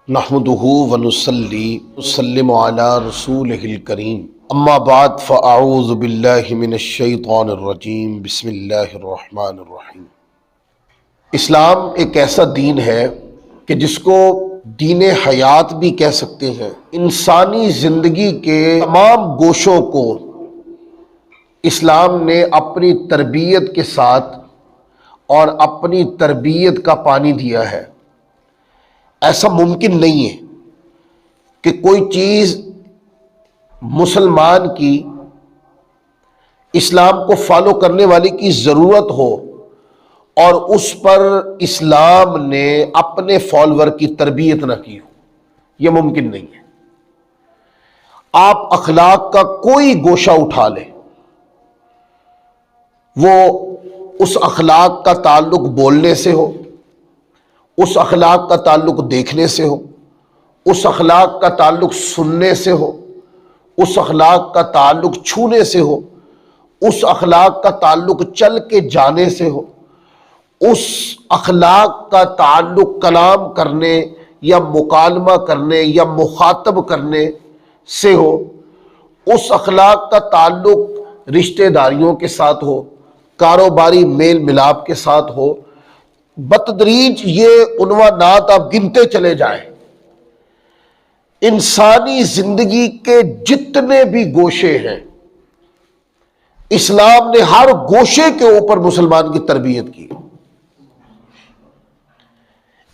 نحمدہ ونصلی وسلم علی رسولہ الکریم اما بعد فاعوذ باللہ من الشیطان الرجیم بسم اللہ الرحمن الرحیم۔ اسلام ایک ایسا دین ہے کہ جس کو دین حیات بھی کہہ سکتے ہیں۔ انسانی زندگی کے تمام گوشوں کو اسلام نے اپنی تربیت کے ساتھ اور اپنی تربیت کا پانی دیا ہے۔ ایسا ممکن نہیں ہے کہ کوئی چیز مسلمان کی اسلام کو فالو کرنے والے کی ضرورت ہو اور اس پر اسلام نے اپنے فالوور کی تربیت نہ کی ہو، یہ ممکن نہیں ہے۔ آپ اخلاق کا کوئی گوشہ اٹھا لیں، وہ اس اخلاق کا تعلق بولنے سے ہو، اس اخلاق کا تعلق دیکھنے سے ہو، اس اخلاق کا تعلق سننے سے ہو، اس اخلاق کا تعلق چھونے سے ہو، اس اخلاق کا تعلق چل کے جانے سے ہو، اس اخلاق کا تعلق کلام کرنے یا مکالمہ کرنے یا مخاطب کرنے سے ہو، اس اخلاق کا تعلق رشتہ داریوں کے ساتھ ہو، کاروباری میل ملاپ کے ساتھ ہو۔ بتدریج یہ عنوانات آپ گنتے چلے جائیں۔ انسانی زندگی کے جتنے بھی گوشے ہیں، اسلام نے ہر گوشے کے اوپر مسلمان کی تربیت کی۔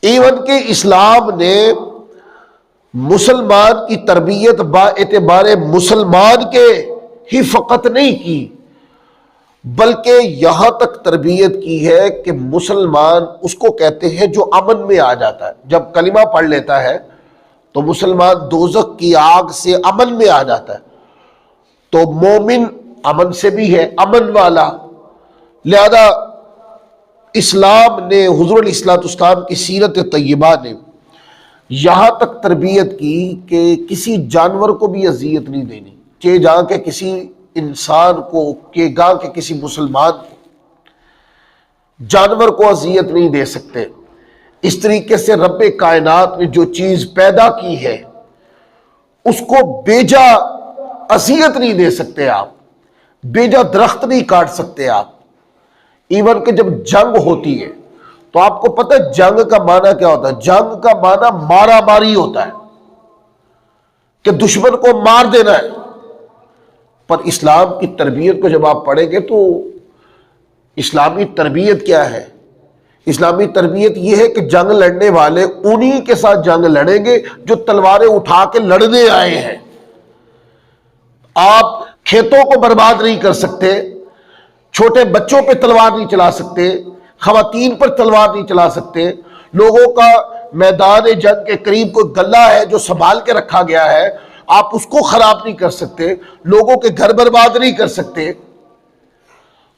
ایون کہ اسلام نے مسلمان کی تربیت با اعتبار مسلمان کے ہی فقط نہیں کی، بلکہ یہاں تک تربیت کی ہے کہ مسلمان اس کو کہتے ہیں جو امن میں آ جاتا ہے۔ جب کلمہ پڑھ لیتا ہے تو مسلمان دوزخ کی آگ سے امن میں آ جاتا ہے، تو مومن امن سے بھی ہے، امن والا۔ لہذا اسلام نے، حضور علیہ السلام کی سیرت طیبہ نے یہاں تک تربیت کی کہ کسی جانور کو بھی اذیت نہیں دینی، کہ جہاں کے کسی انسان کو، کہ گاں کے کسی مسلمان کو، جانور کو اذیت نہیں دے سکتے۔ اس طریقے سے رب کائنات نے جو چیز پیدا کی ہے اس کو بیجا اذیت نہیں دے سکتے آپ، بیجا درخت نہیں کاٹ سکتے آپ۔ ایون کہ جب جنگ ہوتی ہے تو آپ کو پتہ ہے جنگ کا معنی کیا ہوتا ہے؟ جنگ کا معنی مارا ماری ہوتا ہے، کہ دشمن کو مار دینا ہے۔ پر اسلام کی تربیت کو جب آپ پڑھیں گے تو اسلامی تربیت کیا ہے؟ اسلامی تربیت یہ ہے کہ جنگ لڑنے والے انہی کے ساتھ جنگ لڑیں گے جو تلواریں اٹھا کے لڑنے آئے ہیں۔ آپ کھیتوں کو برباد نہیں کر سکتے، چھوٹے بچوں پہ تلوار نہیں چلا سکتے، خواتین پر تلوار نہیں چلا سکتے، لوگوں کا میدان جنگ کے قریب کوئی گلہ ہے جو سنبھال کے رکھا گیا ہے، آپ اس کو خراب نہیں کر سکتے، لوگوں کے گھر برباد نہیں کر سکتے۔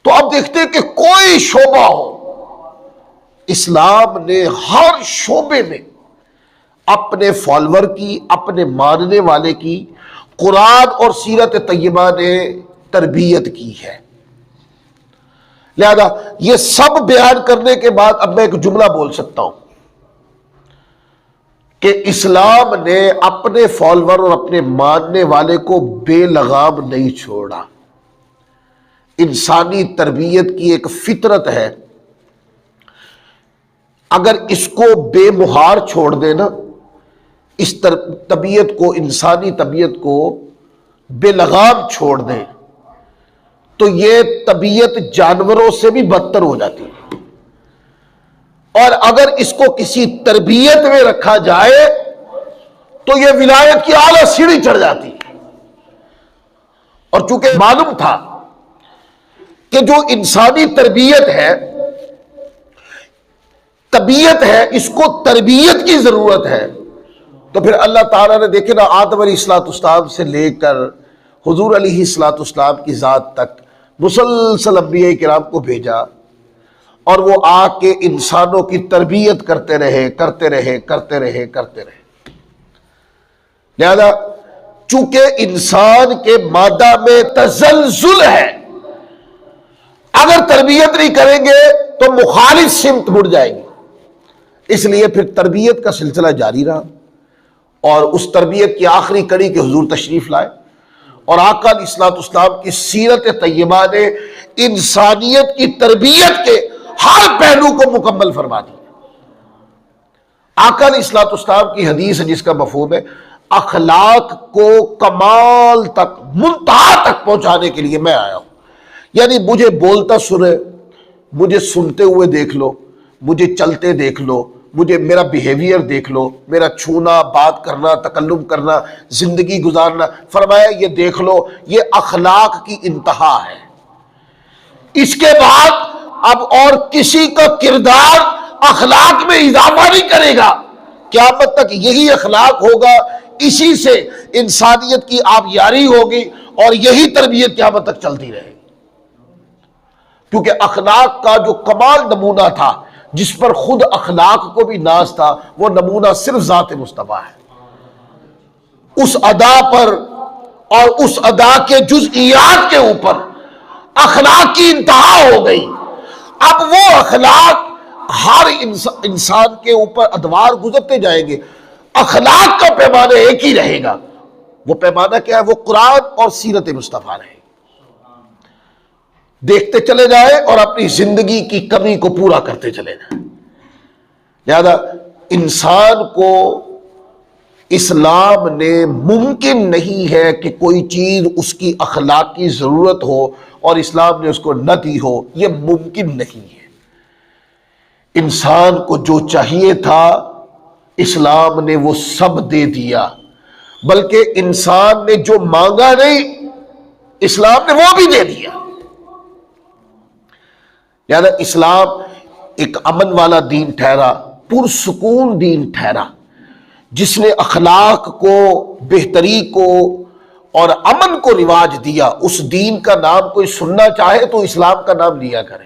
تو اب دیکھتے ہیں کہ کوئی شعبہ ہو، اسلام نے ہر شعبے میں اپنے فالوور کی، اپنے ماننے والے کی قرآن اور سیرت طیبہ نے تربیت کی ہے۔ لہذا یہ سب بیان کرنے کے بعد اب میں ایک جملہ بول سکتا ہوں کہ اسلام نے اپنے فالوور اور اپنے ماننے والے کو بے لگام نہیں چھوڑا۔ انسانی تربیت کی ایک فطرت ہے، اگر اس کو بے مہار چھوڑ دینا، اس طبیعت کو، انسانی طبیعت کو بے لگام چھوڑ دیں تو یہ طبیعت جانوروں سے بھی بدتر ہو جاتی ہے۔ اور اگر اس کو کسی تربیت میں رکھا جائے تو یہ ولایت کی اعلیٰ سیڑھی چڑھ جاتی ہے۔ اور چونکہ معلوم تھا کہ جو انسانی تربیت ہے، طبیعت ہے، اس کو تربیت کی ضرورت ہے، تو پھر اللہ تعالیٰ نے دیکھے نا آدم علیہ السلام سے لے کر حضور علیہ السلام کی ذات تک مسلسل انبیاء کرام کو بھیجا، اور وہ آ کے انسانوں کی تربیت کرتے رہے کرتے رہے کرتے رہے کرتے رہے۔ لہذا چونکہ انسان کے مادہ میں تزلزل ہے، اگر تربیت نہیں کریں گے تو مخالف سمت مڑ جائے گی، اس لیے پھر تربیت کا سلسلہ جاری رہا۔ اور اس تربیت کی آخری کڑی کے حضور تشریف لائے، اور آقا علیہ الصلوۃ والسلام کی سیرت طیبہ نے انسانیت کی تربیت کے ہر پہلو کو مکمل فرما دیا۔ آقا علیہ الصلوۃ والسلام کی حدیث ہے جس کا مفہوم ہے اخلاق کو کمال تک، منتہا تک پہنچانے کے لیے میں آیا ہوں۔ یعنی مجھے بولتا سنے، مجھے سنتے ہوئے دیکھ لو، مجھے چلتے دیکھ لو، مجھے میرا بیہیویئر دیکھ لو، میرا چھونا، بات کرنا، تکلم کرنا، زندگی گزارنا، فرمایا یہ دیکھ لو، یہ اخلاق کی انتہا ہے۔ اس کے بعد اب اور کسی کا کردار اخلاق میں اضافہ نہیں کرے گا، قیامت تک یہی اخلاق ہوگا، اسی سے انسانیت کی آبیاری ہوگی، اور یہی تربیت قیامت تک چلتی رہے گی۔ کیونکہ اخلاق کا جو کمال نمونہ تھا، جس پر خود اخلاق کو بھی ناز تھا، وہ نمونہ صرف ذات مصطفیٰ ہے۔ اس ادا پر اور اس ادا کے جزئیات کے اوپر اخلاق کی انتہا ہو گئی۔ اب وہ اخلاق ہر انسان کے اوپر ادوار گزرتے جائیں گے، اخلاق کا پیمانہ ایک ہی رہے گا۔ وہ پیمانہ کیا ہے؟ وہ قرآن اور سیرت مصطفیٰ رہے گا۔ دیکھتے چلے جائے اور اپنی زندگی کی کمی کو پورا کرتے چلے جائیں۔ لہذا انسان کو اسلام نے ممکن نہیں ہے کہ کوئی چیز اس کی اخلاق کی ضرورت ہو اور اسلام نے اس کو نہ دی ہو، یہ ممکن نہیں ہے۔ انسان کو جو چاہیے تھا اسلام نے وہ سب دے دیا، بلکہ انسان نے جو مانگا نہیں اسلام نے وہ بھی دے دیا۔ یعنی اسلام ایک امن والا دین ٹھہرا، پرسکون دین ٹھہرا، جس نے اخلاق کو، بہتری کو اور امن کو رواج دیا۔ اس دین کا نام کوئی سننا چاہے تو اسلام کا نام لیا کرے۔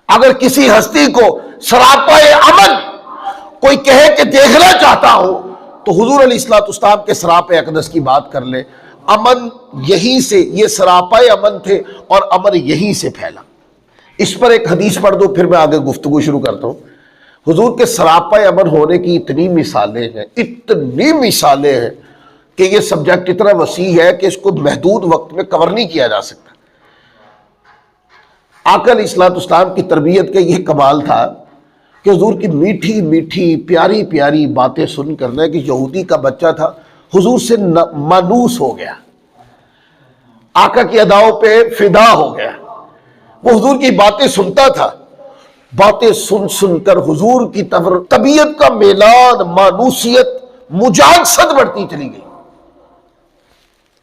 اگر کسی ہستی کو سراپائے امن کوئی کہے کہ دیکھنا چاہتا ہو تو حضور علیہ الصلوۃ والسلام کے سراپے اقدس کی بات کر لے۔ امن یہی سے، یہ سراپائے امن تھے اور امن یہی سے پھیلا۔ اس پر ایک حدیث پڑھ دو پھر میں آگے گفتگو شروع کرتا ہوں۔ حضور کے سراپائے امن ہونے کی اتنی مثالیں ہیں کہ یہ سبجیکٹ اتنا وسیع ہے کہ اس کو محدود وقت میں کور نہیں کیا جا سکتا۔ آقا علیہ الصلوۃ والسلام کی تربیت کا یہ کمال تھا کہ حضور کی میٹھی میٹھی پیاری پیاری باتیں سن کرنا، کہ یہودی کا بچہ تھا حضور سے مانوس ہو گیا، آقا کی اداؤں پہ فدا ہو گیا۔ وہ حضور کی باتیں سنتا تھا، باتیں سن سن کر حضور کی طبیعت کا میلان، مانوسیت، مجانست بڑھتی چلی گئی۔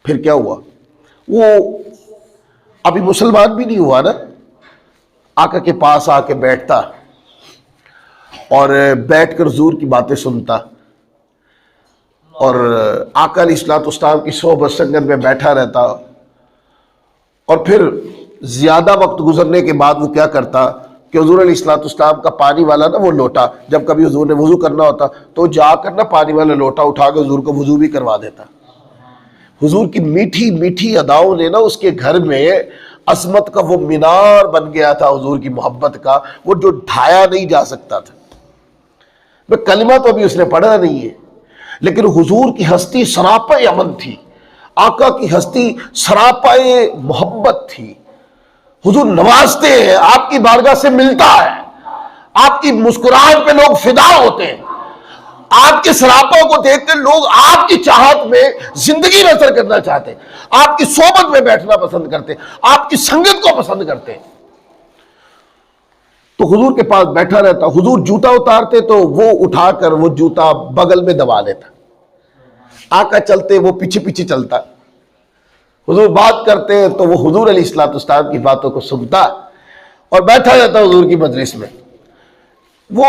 پھر کیا ہوا؟ وہ ابھی مسلمان بھی نہیں ہوا نا، آقا کے پاس آ کے بیٹھتا اور بیٹھ کر حضور کی باتیں سنتا، اور آقا علیہ الصلوۃ والسلام کی صحبت سنگت میں بیٹھا رہتا، اور پھر زیادہ وقت گزرنے کے بعد وہ کیا کرتا کہ حضور علیہ الصلوۃ والسلام کا پانی والا نا وہ لوٹا، جب کبھی حضور نے وضو کرنا ہوتا تو جا کر نا پانی والا لوٹا اٹھا کے حضور کو وضو بھی کروا دیتا۔ حضور کی میٹھی میٹھی اداؤں نے نا اس کے گھر میں عظمت کا وہ مینار بن گیا تھا، حضور کی محبت کا، وہ جو ڈھایا نہیں جا سکتا تھا۔ کلمہ تو ابھی اس نے پڑھا نہیں ہے، لیکن حضور کی ہستی سراپا امن تھی، آقا کی ہستی سراپا محبت تھی۔ حضور نوازتے ہیں، آپ کی بارگاہ سے ملتا ہے، آپ کی مسکراہٹ پہ لوگ فدا ہوتے ہیں، آپ کے سراپا کو دیکھ کر لوگ آپ کی چاہت میں زندگی بسر کرنا چاہتے ہیں، آپ کی صحبت میں بیٹھنا پسند کرتے ہیں، آپ کی سنگت کو پسند کرتے ہیں۔ تو حضور کے پاس بیٹھا رہتا، حضور جوتا اتارتے تو وہ اٹھا کر وہ جوتا بغل میں دبا لیتا، آقا چلتے وہ پیچھے پیچھے چلتا، حضور بات کرتے تو وہ حضور علیہ الصلوۃ والسلام کی باتوں کو سنتا اور بیٹھا رہتا حضور کی مجلس میں۔ وہ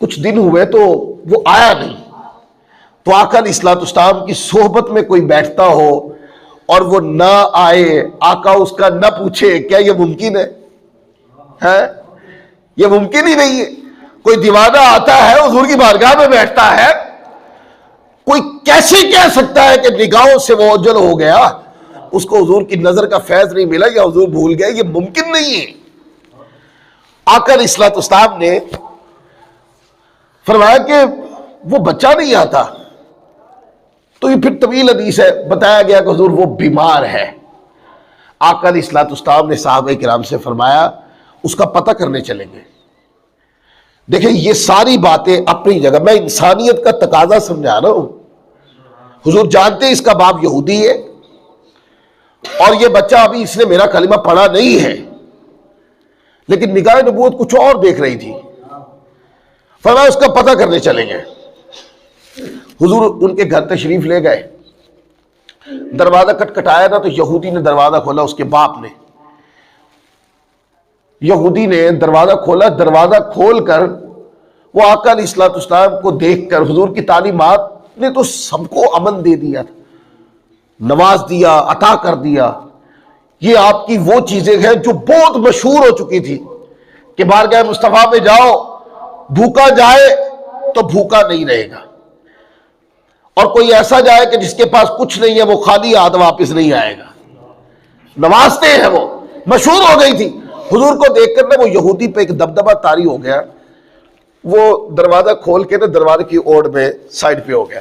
کچھ دن ہوئے تو وہ آیا نہیں، تو آقا علیہ الصلوۃ والسلام کی صحبت میں کوئی بیٹھتا ہو اور وہ نہ آئے، آقا اس کا نہ پوچھے، کیا یہ ممکن ہے؟ یہ ممکن ہی نہیں ہے۔ کوئی دیوانہ آتا ہے حضور کی بارگاہ میں بیٹھتا ہے، کوئی کیسے کہہ سکتا ہے کہ نگاہوں سے وہ اوجھل ہو گیا، اس کو حضور کی نظر کا فیض نہیں ملا یا حضور بھول گئے؟ یہ ممکن نہیں ہے۔ آقا علیہ الصلوۃ والسلام نے فرمایا کہ وہ بچہ نہیں آتا، تو یہ پھر طویل حدیث ہے. بتایا گیا کہ حضور وہ بیمار ہے. آقا علیہ الصلوۃ والسلام نے صحابہ کرام سے فرمایا اس کا پتہ کرنے چلیں گے. دیکھیں یہ ساری باتیں اپنی جگہ، میں انسانیت کا تقاضا سمجھا رہا ہوں. حضور جانتے ہیں اس کا باپ یہودی ہے اور یہ بچہ ابھی اس نے میرا کلمہ پڑھا نہیں ہے، لیکن نگاہ نبوت کچھ اور دیکھ رہی تھی. فرمایا اس کا پتہ کرنے چلیں گے. حضور ان کے گھر تشریف لے گئے. دروازہ کٹکھٹایا نا تو یہودی نے دروازہ کھولا، اس کے باپ نے. یہودی نے دروازہ کھولا. دروازہ کھول کر وہ آقا علیہ الصلوۃ والسلام کو دیکھ کر، حضور کی تعلیمات نے تو سب کو امن دے دیا تھا، نواز دیا، عطا کر دیا. یہ آپ کی وہ چیزیں ہیں جو بہت مشہور ہو چکی تھی کہ بارگاہ مصطفیٰ پہ جاؤ، بھوکا جائے تو بھوکا نہیں رہے گا، اور کوئی ایسا جائے کہ جس کے پاس کچھ نہیں ہے وہ خالی ہاتھ واپس نہیں آئے گا. نوازتے ہیں، وہ مشہور ہو گئی تھی. حضور کو دیکھ کر نا وہ یہودی پہ ایک دبدبہ طاری ہو گیا. وہ دروازہ کھول کے نا دروازے کی اوڑ میں سائڈ پہ ہو گیا.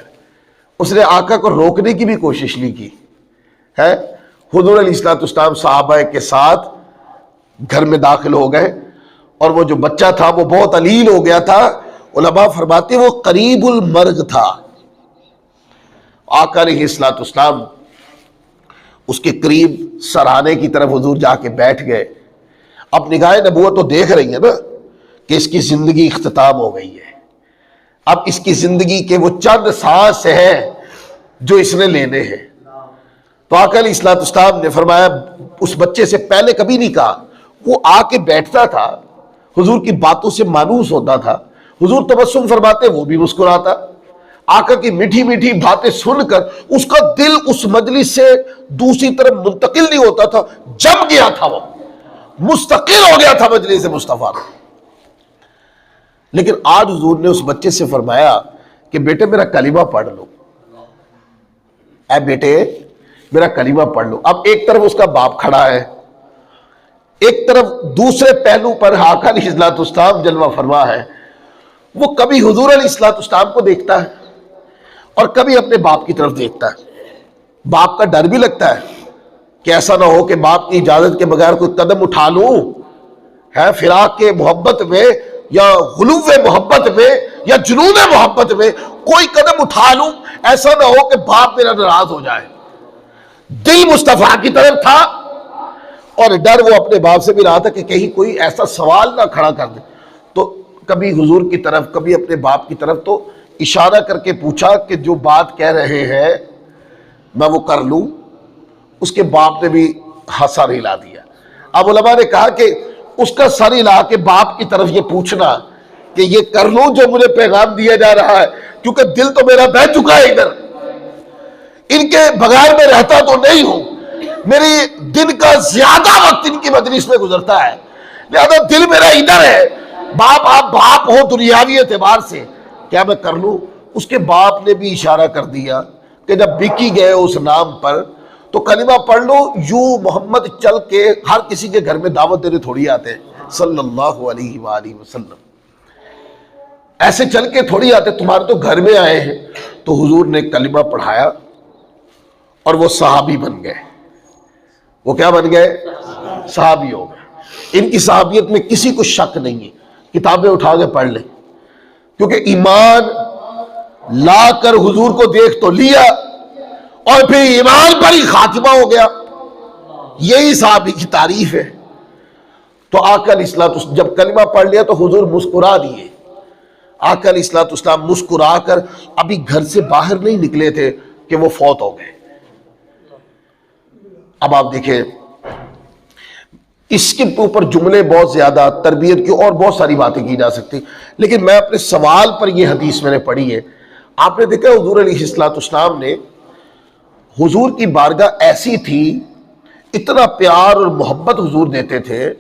اس نے آقا کو روکنے کی بھی کوشش نہیں کی ہے. حضور علیہ الصلوۃ والسلام صحابہ کے ساتھ گھر میں داخل ہو گئے، اور وہ جو بچہ تھا وہ بہت علیل ہو گیا تھا. علماء فرماتے وہ قریب المرگ تھا. آقا علیہ الصلوۃ والسلام اس کے قریب سرہانے کی طرف حضور جا کے بیٹھ گئے. اب نگاہ نبوت تو دیکھ رہی ہے نا کہ اس کی زندگی اختتام ہو گئی ہے. اب اس کی زندگی کے وہ چند سانس ہیں جو اس نے لینے ہیں. تو آقا علیہ الصلوۃ والسلام نے فرمایا، اس بچے سے پہلے کبھی نہیں کہا. وہ آ کے بیٹھتا تھا، حضور کی باتوں سے مانوس ہوتا تھا. حضور تبسم فرماتے وہ بھی مسکراتا. آقا کی میٹھی میٹھی باتیں سن کر اس کا دل اس مجلس سے دوسری طرف منتقل نہیں ہوتا تھا، جم گیا تھا، وہ مستقل ہو گیا تھا مجلس مصطفیٰ میں. لیکن آج حضور نے اس بچے سے فرمایا کہ بیٹے میرا کلمہ پڑھ لو، اے بیٹے میرا کلمہ پڑھ لو. اب ایک طرف اس کا باپ کھڑا ہے، ایک طرف دوسرے پہلو پر آقا علیہ الصلوۃ والسلام جلوہ فرما ہے. وہ کبھی حضور علیہ الصلوۃ والسلام کو دیکھتا ہے اور کبھی اپنے باپ کی طرف دیکھتا ہے. باپ کا ڈر بھی لگتا ہے کہ ایسا نہ ہو کہ باپ کی اجازت کے بغیر کوئی قدم اٹھا لوں، ہے فراق کے محبت میں یا غلو محبت میں یا جنون محبت میں کوئی قدم اٹھا لوں، ایسا نہ ہو کہ باپ میرا ناراض ہو جائے. دل مصطفیٰ کی طرف تھا اور ڈر وہ اپنے باپ سے بھی رہا تھا کہ کہیں کوئی ایسا سوال نہ کھڑا کر دے. تو کبھی حضور کی طرف کبھی اپنے باپ کی طرف تو اشارہ کر کے پوچھا کہ جو بات کہہ رہے ہیں میں وہ کر لوں. اس کے باپ نے بھی سر ہلا دیا. اب علماء نے کہا کہ اس کا سر ہلا کے باپ کی طرف یہ پوچھنا کہ یہ کر لوں جو مجھے پیغام دیا جا رہا ہے، کیونکہ دل تو میرا بہہ چکا ہے ادھر، ان کے بغیر میں رہتا تو نہیں ہوں، میری دن کا زیادہ وقت ان کی مجلس میں گزرتا ہے، لہذا دل میرا ادھر ہے. باپ آپ باپ ہو دنیاوی اعتبار سے، کیا میں کر لوں؟ اس کے باپ نے بھی اشارہ کر دیا کہ جب بکی گئے اس نام پر تو کلمہ پڑھ لو. یوں محمد چل کے ہر کسی کے گھر میں دعوت دینے تھوڑی آتے ہیں صلی اللہ علیہ وآلہ وسلم، ایسے چل کے تھوڑی آتے، تمہارے تو گھر میں آئے ہیں. تو حضور نے کلمہ پڑھایا اور وہ صحابی بن گئے. وہ کیا بن گئے؟ صحابی ہو گئے. ان کی صحابیت میں کسی کو شک نہیں ہے، کتابیں اٹھا کے پڑھ لیں، کیونکہ ایمان لا کر حضور کو دیکھ تو لیا اور پھر ایمان پر ہی خاتمہ ہو گیا. یہی صحابی کی تعریف ہے. تو آقا علیہ الصلوۃ جب کلمہ پڑھ لیا تو حضور مسکرا دیے. آقا علیہ الصلوۃ والسلام مسکرا کر ابھی گھر سے باہر نہیں نکلے تھے کہ وہ فوت ہو گئے. اب آپ دیکھیں اس کے اوپر جملے بہت زیادہ، تربیت کی اور بہت ساری باتیں کی جا سکتی، لیکن میں اپنے سوال پر یہ حدیث میں نے پڑھی ہے. آپ نے دیکھا حضور علیہ الصلوۃ والسلام نے، حضور کی بارگاہ ایسی تھی، اتنا پیار اور محبت حضور دیتے تھے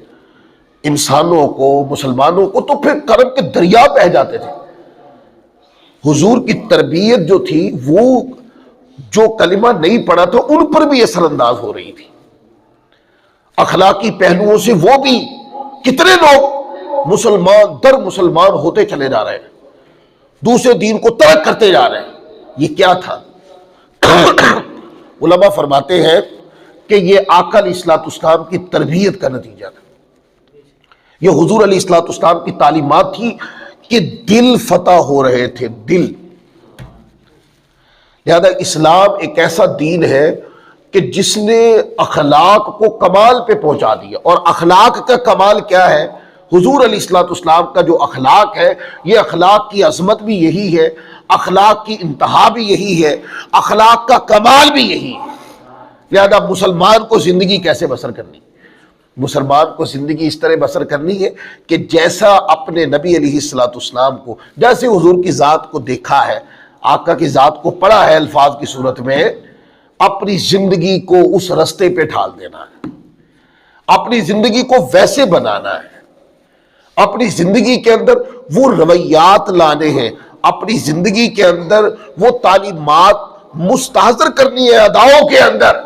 انسانوں کو، مسلمانوں کو، تو پھر کرم کے دریا بہہ جاتے تھے. حضور کی تربیت جو تھی وہ جو کلمہ نہیں پڑھا تھا ان پر بھی اثر انداز ہو رہی تھی. اخلاقی پہلوؤں سے وہ بھی کتنے لوگ مسلمان در مسلمان ہوتے چلے جا رہے ہیں، دوسرے دین کو ترک کرتے جا رہے ہیں. یہ کیا تھا؟ علماء فرماتے ہیں کہ یہ آقا علیہ الصلوۃ والسلام کی تربیت کا نتیجہ تھا، یہ حضور علیہ الصلوۃ والسلام کی تعلیمات تھی کہ دل فتح ہو رہے تھے، دل۔ لہذا اسلام ایک ایسا دین ہے کہ جس نے اخلاق کو کمال پہ پہنچا دیا، اور اخلاق کا کمال کیا ہے؟ حضور علیہ الصلوۃ والسلام کا جو اخلاق ہے، یہ اخلاق کی عظمت بھی یہی ہے، اخلاق کی انتہا بھی یہی ہے، اخلاق کا کمال بھی یہی ہے۔ لہذا مسلمان کو زندگی کیسے بسر کرنی؟ مسلمان کو زندگی اس طرح بسر کرنی ہے کہ جیسا اپنے نبی علیہ الصلوۃ والسلام کو، جیسے حضور کی ذات کو دیکھا ہے، آقا کی ذات کو پڑھا ہے الفاظ کی صورت میں، اپنی زندگی کو اس رستے پہ ڈھال دینا ہے، اپنی زندگی کو ویسے بنانا ہے، اپنی زندگی کے اندر وہ رویات لانے ہیں، اپنی زندگی کے اندر وہ تعلیمات مستحضر کرنی ہے اداؤں کے اندر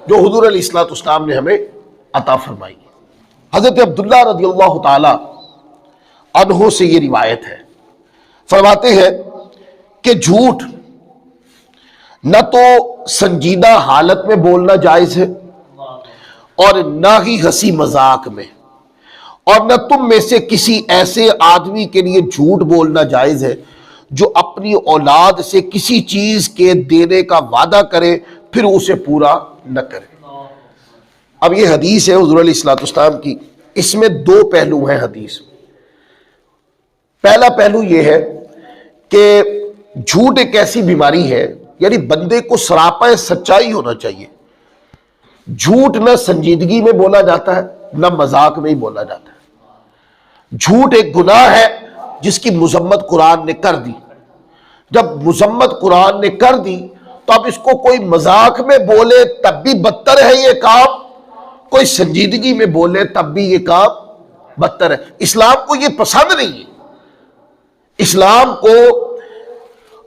جو حضور علیہ الصلوۃ والسلام نے ہمیں عطا فرمائی۔ حضرت عبداللہ رضی اللہ تعالی عنہ سے یہ روایت ہے، فرماتے ہیں کہ جھوٹ نہ تو سنجیدہ حالت میں بولنا جائز ہے اور نہ ہی ہنسی مذاق میں، اور نہ تم میں سے کسی ایسے آدمی کے لیے جھوٹ بولنا جائز ہے جو اپنی اولاد سے کسی چیز کے دینے کا وعدہ کرے پھر اسے پورا نہ کرے۔ اب یہ حدیث ہے حضور علیہ الصلوۃ والسلام کی، اس میں دو پہلو ہیں حدیث میں۔ پہلا پہلو یہ ہے کہ جھوٹ ایک ایسی بیماری ہے، یعنی بندے کو سراپا سچائی ہونا چاہیے۔ جھوٹ نہ سنجیدگی میں بولا جاتا ہے نہ مذاق میں ہی بولا جاتا ہے۔ جھوٹ ایک گناہ ہے جس کی مذمت قرآن نے کر دی۔ جب مذمت قرآن نے کر دی تو اب اس کو کوئی مذاق میں بولے تب بھی بدتر ہے یہ کام، کوئی سنجیدگی میں بولے تب بھی یہ کام بدتر ہے۔ اسلام کو یہ پسند نہیں ہے۔ اسلام کو،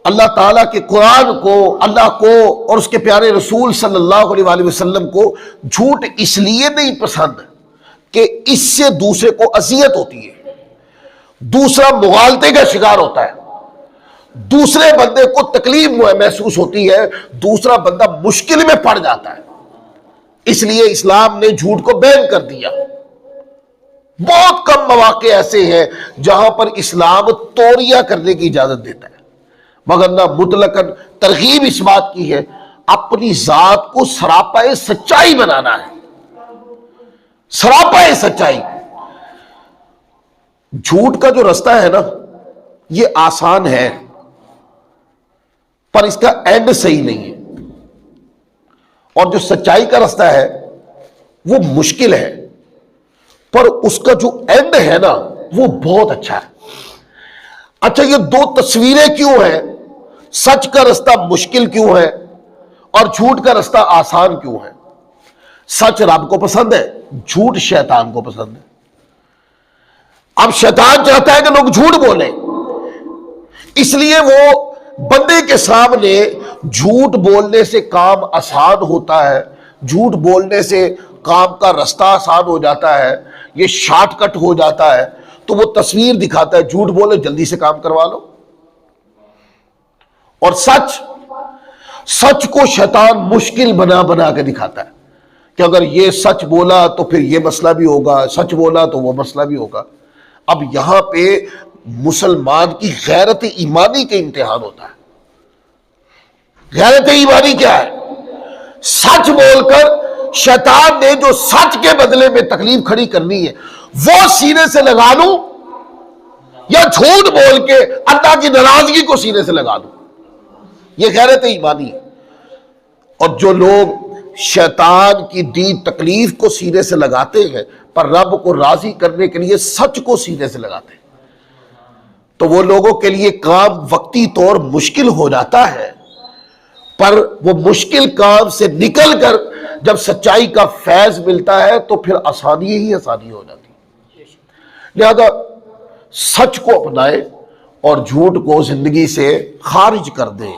اللہ تعالیٰ کے قرآن کو، اللہ کو اور اس کے پیارے رسول صلی اللہ علیہ وآلہ وسلم کو جھوٹ اس لیے نہیں پسند کہ اس سے دوسرے کو اذیت ہوتی ہے، دوسرا مغالطے کا شکار ہوتا ہے، دوسرے بندے کو تکلیف محسوس ہوتی ہے، دوسرا بندہ مشکل میں پڑ جاتا ہے۔ اس لیے اسلام نے جھوٹ کو بین کر دیا۔ بہت کم مواقع ایسے ہیں جہاں پر اسلام توریہ کرنے کی اجازت دیتا ہے، مگر نہ مطلقاً ترغیب اس بات کی ہے اپنی ذات کو سراپا سچائی بنانا ہے، سراپا سچائی۔ جھوٹ کا جو رستہ ہے نا یہ آسان ہے پر اس کا اینڈ صحیح نہیں ہے، اور جو سچائی کا رستہ ہے وہ مشکل ہے پر اس کا جو اینڈ ہے نا وہ بہت اچھا ہے۔ اچھا، یہ دو تصویریں کیوں ہیں؟ سچ کا رستہ مشکل کیوں ہے اور جھوٹ کا رستہ آسان کیوں ہے؟ سچ رب کو پسند ہے، جھوٹ شیطان کو پسند ہے۔ اب شیطان چاہتا ہے کہ لوگ جھوٹ بولیں، اس لیے وہ بندے کے سامنے جھوٹ بولنے سے کام آسان ہوتا ہے، جھوٹ بولنے سے کام کا رستہ آسان ہو جاتا ہے، یہ شارٹ کٹ ہو جاتا ہے، تو وہ تصویر دکھاتا ہے جھوٹ بولے جلدی سے کام کروا لو۔ اور سچ کو شیطان مشکل بنا بنا کے دکھاتا ہے کہ اگر یہ سچ بولا تو پھر یہ مسئلہ بھی ہوگا، سچ بولا تو وہ مسئلہ بھی ہوگا۔ اب یہاں پہ مسلمان کی غیرت ایمانی کا امتحان ہوتا ہے۔ غیرت ایمانی کیا ہے؟ سچ بول کر شیطان نے جو سچ کے بدلے میں تکلیف کھڑی کرنی ہے وہ سینے سے لگا لوں، یا جھوٹ بول کے اللہ کی ناراضگی کو سینے سے لگا لوں، یہ غیرت ایمانی ہے۔ اور جو لوگ شیطان کی دی تکلیف کو سینے سے لگاتے ہیں پر رب کو راضی کرنے کے لیے سچ کو سینے سے لگاتے ہیں، تو وہ لوگوں کے لیے کام وقتی طور مشکل ہو جاتا ہے، پر وہ مشکل کام سے نکل کر جب سچائی کا فیض ملتا ہے تو پھر آسانی ہی آسانی ہو جاتی ہے۔ لہذا سچ کو اپنائیں اور جھوٹ کو زندگی سے خارج کر دیں۔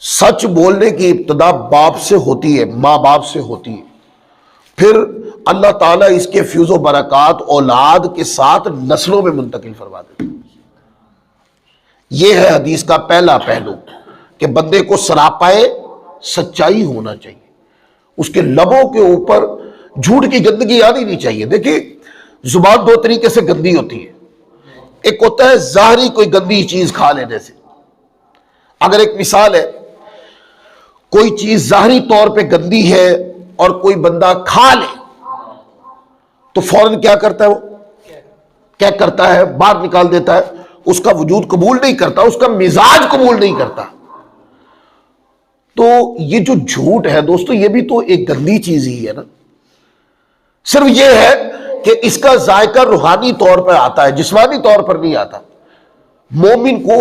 سچ بولنے کی ابتدا باپ سے ہوتی ہے، ماں باپ سے ہوتی ہے، پھر اللہ تعالیٰ اس کے فیض و برکات اولاد کے ساتھ نسلوں میں منتقل فرما دیتے ہیں۔ یہ ہے حدیث کا پہلا پہلو کہ بندے کو سراپائے سچائی ہونا چاہیے، اس کے لبوں کے اوپر جھوٹ کی گندگی آنی نہیں چاہیے۔ دیکھیے زبان دو طریقے سے گندی ہوتی ہے، ایک ہوتا ہے ظاہری کوئی گندی چیز کھا لینے سے۔ اگر ایک مثال ہے، کوئی چیز ظاہری طور پہ گندی ہے اور کوئی بندہ کھا لے تو فوراً کیا کرتا ہے، وہ کیا کرتا ہے، باہر نکال دیتا ہے، اس کا وجود قبول نہیں کرتا، اس کا مزاج قبول نہیں کرتا۔ تو یہ جو جھوٹ ہے دوستو، یہ بھی تو ایک گندی چیز ہی ہے نا، صرف یہ ہے کہ اس کا ذائقہ روحانی طور پر آتا ہے، جسمانی طور پر نہیں آتا۔ مومن کو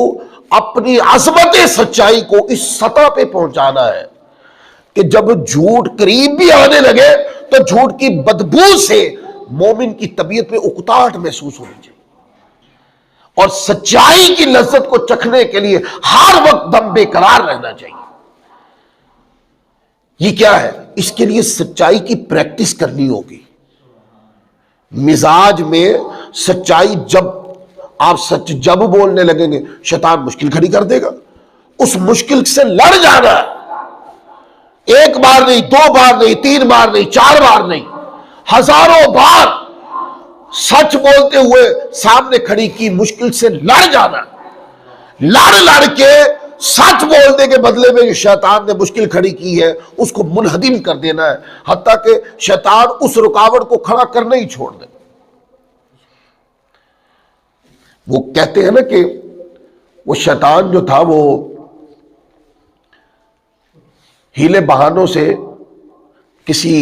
اپنی عظمت سچائی کو اس سطح پہ پہنچانا ہے کہ جب جھوٹ قریب بھی آنے لگے تو جھوٹ کی بدبو سے مومن کی طبیعت میں اکتاہٹ محسوس ہونی چاہیے، اور سچائی کی لذت کو چکھنے کے لیے ہر وقت دم بے قرار رہنا چاہیے۔ یہ کیا ہے؟ اس کے لیے سچائی کی پریکٹس کرنی ہوگی۔ مزاج میں سچائی، جب آپ سچ جب بولنے لگیں گے شیطان مشکل کھڑی کر دے گا، اس مشکل سے لڑ جانا ہے، ایک بار نہیں، دو بار نہیں، تین بار نہیں، چار بار نہیں، ہزاروں بار سچ بولتے ہوئے سامنے کھڑی کی مشکل سے لڑ جانا، لڑ کے سچ بولنے کے بدلے میں جو شیطان نے مشکل کھڑی کی ہے اس کو منہدم کر دینا ہے، حتیٰ کہ شیطان اس رکاوٹ کو کھڑا کرنا ہی چھوڑ دے۔ وہ کہتے ہیں نا کہ وہ شیطان جو تھا وہ ہیلے بہانوں سے کسی